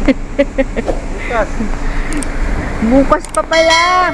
Bukas. Bukas pa pala.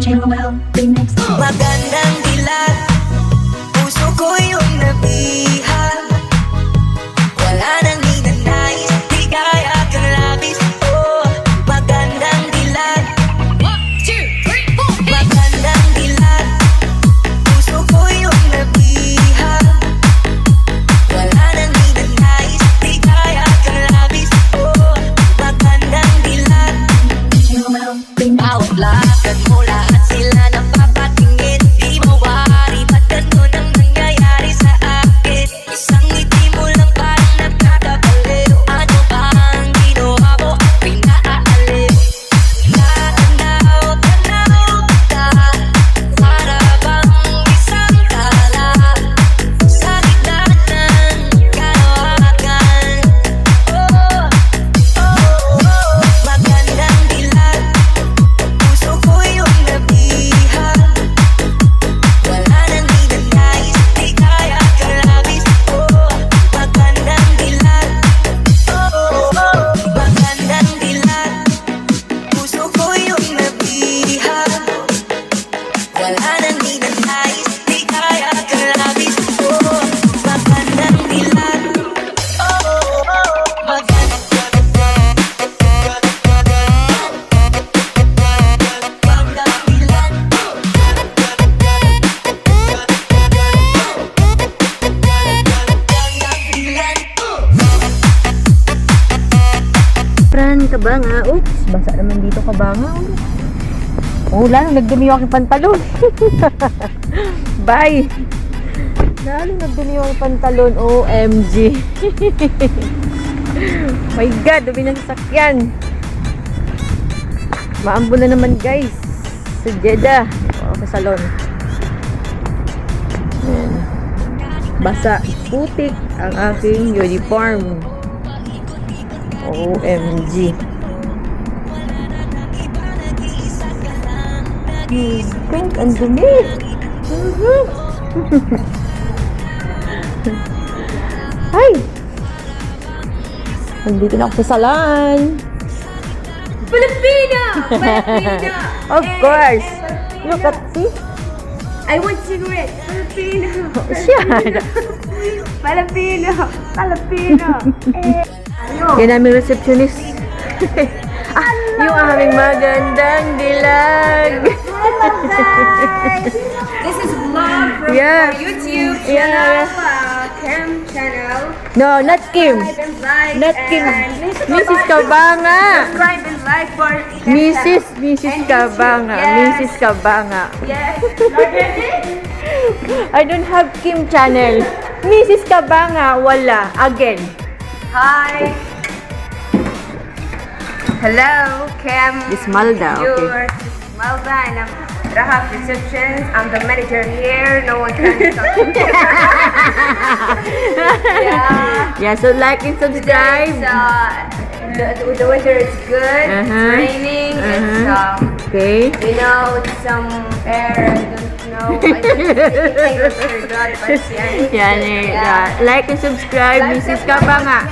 Magandang dilag, puso ko yung nabihag. Wala nang ninanais, di kaya kang labis. Oh, magandang dilag. 1, 2, 3, 4. Magandang dilag, puso ko yung nabihag. Wala nang ninanais, di kaya kang labis. Oh, magandang dilag. Bawat lakad mo, lahat sila napapatingin. Di mawari, ba't ganun ang nangyayari sa akin? Isang ngiti mo lang parang nagkakabaliw. Ano ba ang ginawa mo? Ako'y naaaliw. Tanaw, tanaw ka, para bang isang tala sa gitna ng kalawakan. Oh, oh, oh, magandang dilag, puso ko yung nabihag. Wala nang ninanais, di kaya kang labis. Oh, magandang dilag. Oh, oh, oh, magandang dilag, puso ko yung nabihag. Wala nang ninanais, di kaya kang labis. Oh, magandang dilag. Oh, oh, oh, magandang dilag. Fran, kabanga. Oops, basa naman dito kabanga. Oh, lalo nagdumi yung aking pantalon. Bye. Lalo nagdumi yung aking pantalon. OMG. My God, dumi ng sasakyan. Maambo na naman guys. Sa Jeddah. O, sa salon. Ayan. Basa, putik ang aking uniform. OMG. Pink, ang dumi. Ay! Nandito na ako sa salon. Filipina! Filipina! Of course. Look at, see? I want cigarette. Filipino! Siya. Filipino! Filipino! Yan aming receptionist. Yung aming magandang dilag. Hello guys! This is vlog from Yeah. our YouTube Yeah. channel, Cam channel. No, not Kim. Subscribe and like Not Kim. and Mrs. Kabanga. subscribe and like for Cam Mrs. channel. Mrs. And Kabanga. YouTube, yes. Mrs. Kabanga. Yes. Already? I don't have Kim channel. Mrs. Kabanga, wala. Again. Hi. Hello, Cam. Ismalda, okay. You're Ismalda and I'm Rahab Receptions. I'm the manager here. No one can talk to me. Yeah. Yeah, so like and subscribe. The weather is good. It's Uh-huh. raining. It's Okay. you know, it's some air. I don't know. I don't forgot, but Yan eh. Like and subscribe, Mrs. Kabanga.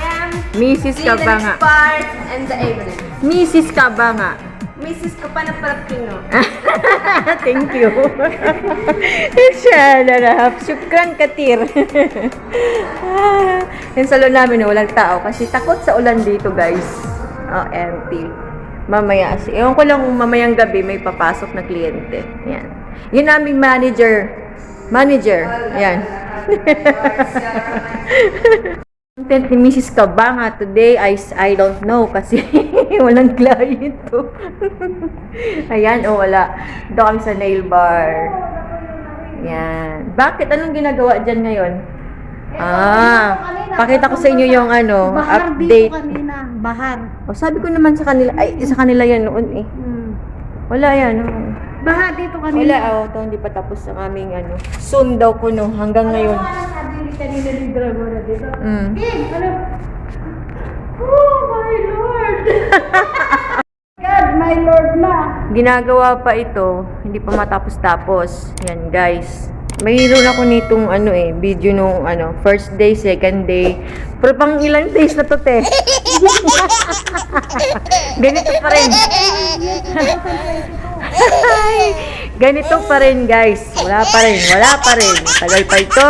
Mrs. See you the Kabanga. next part and the evening. Mrs. Kabanga. Mrs. Kapanapalapino. Thank you. Siya, narahap. Syukran katir. Yung salon namin, walang tao. Kasi takot sa ulan dito, guys. Oh, empty. Mamaya, ewan ko lang kung mamayang gabi may papasok na kliyente. Yan. Yun aming manager. Manager. Yan. Content ni Mrs. Kabanga today, I don't know kasi walang client to. Ayan, oh wala. Dito kami sa nail bar. Yan. Bakit? Anong ginagawa dyan ngayon? Pakita ko sa inyo yung ano, Bahar update. dito kanina. Bahar. Oh, sabi ko naman sa kanila, ay, sa kanila yan noon eh. Wala yan. Oh. Bahar dito kanina. Wala, oh, ito hindi pa tapos ang aming ano. Soon daw kuno, hanggang ngayon. Sabi ni kanina ni Dragona dito. Mm. Ano? Oh my Lord! God, my Lord na! Ginagawa pa ito, hindi pa matapos-tapos. Yan guys. Mayroon ako nitong ano eh, video nung ano, first day, second day. Pero pang ilang days na to, te. Ganito pa rin. Ganito pa rin, guys. Wala pa rin. Tagal pa ito.